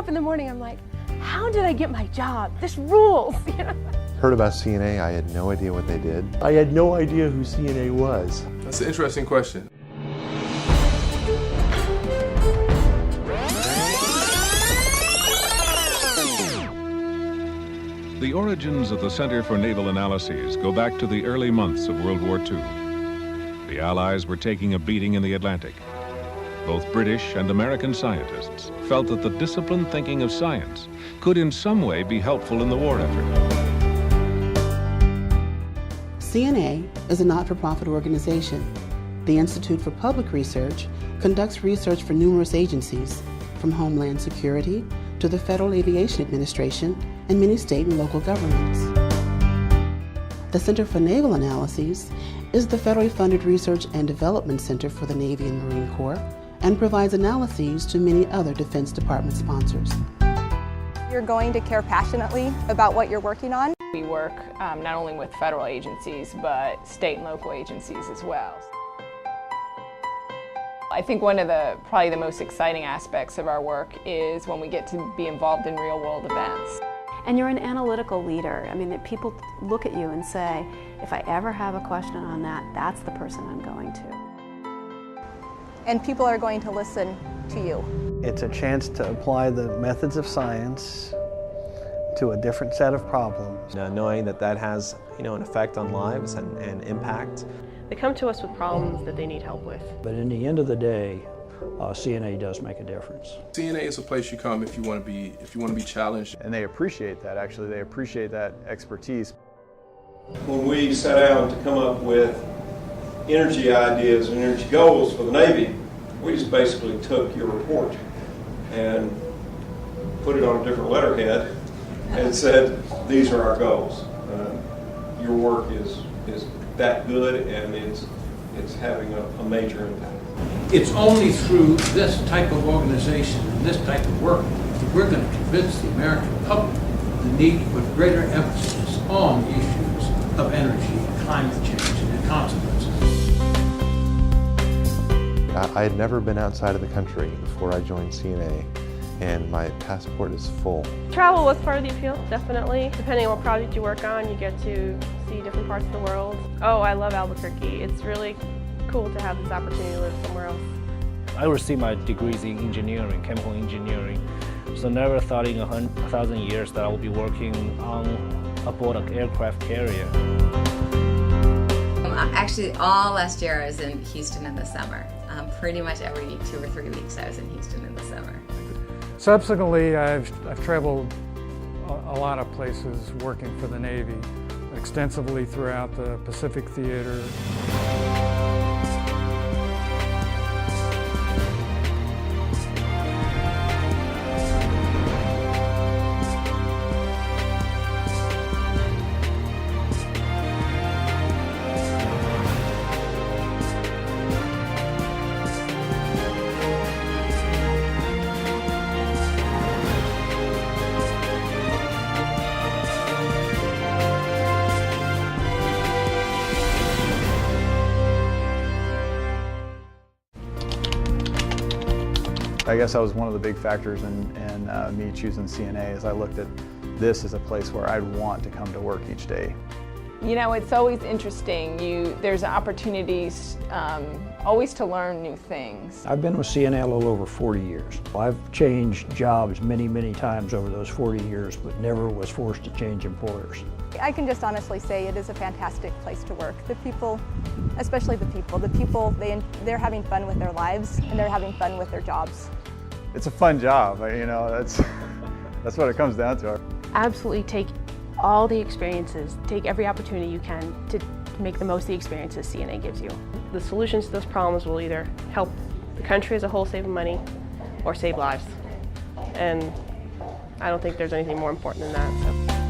up in the morning, I'm like, how did I get my job? This rules, you know? Heard about CNA, I had no idea what they did. I had no idea who CNA was. That's an interesting question. The origins of the Center for Naval Analyses go back to the early months of World War II. The Allies were taking a beating in the Atlantic. Both British and American scientists felt that the disciplined thinking of science could in some way be helpful in the war effort. CNA is a not-for-profit organization. The Institute for Public Research conducts research for numerous agencies, from Homeland Security to the Federal Aviation Administration and many state and local governments. The Center for Naval Analyses is the federally funded research and development center for the Navy and Marine Corps and provides analyses to many other Defense Department sponsors. You're going to care passionately about what you're working on. We work not only with federal agencies, but state and local agencies as well. I think one of probably the most exciting aspects of our work is when we get to be involved in real-world events. And you're an analytical leader. I mean, that people look at you and say, if I ever have a question on that, that's the person I'm going to. And people are going to listen to you. It's a chance to apply the methods of science to a different set of problems. Knowing that that has, an effect on lives and impact. They come to us with problems that they need help with. But in the end of the day, CNA does make a difference. CNA is a place you come if you want to be challenged. And they appreciate that, actually. They appreciate that expertise. When we sat down to come up with energy ideas and energy goals for the Navy, we just basically took your report and put it on a different letterhead and said, these are our goals. Your work is that good, and it's having a major impact. It's only through this type of organization and this type of work that we're going to convince the American public the need to put greater emphasis on issues of energy, climate change, and their consequences. I had never been outside of the country before I joined CNA, and my passport is full. Travel was part of the appeal, definitely. Depending on what project you work on, you get to see different parts of the world. Oh, I love Albuquerque. It's really cool to have this opportunity to live somewhere else. I received my degrees in engineering, chemical engineering, so never thought in 1,000 years that I would be working aboard an aircraft carrier. Actually, all last year I was in Houston in the summer. Pretty much every 2 or 3 weeks I was in Houston in the summer. Subsequently, I've traveled a lot of places working for the Navy, extensively throughout the Pacific Theater. I guess that was one of the big factors in me choosing CNA, is I looked at this as a place where I'd want to come to work each day. It's always interesting. There's opportunities always to learn new things. I've been with CNA a little over 40 years. I've changed jobs many, many times over those 40 years, but never was forced to change employers. I can just honestly say it is a fantastic place to work. The people, especially the people, they're having fun with their lives and they're having fun with their jobs. It's a fun job, that's what it comes down to. Absolutely take all the experiences, take every opportunity you can to make the most of the experiences CNA gives you. The solutions to those problems will either help the country as a whole save money or save lives. And I don't think there's anything more important than that. So.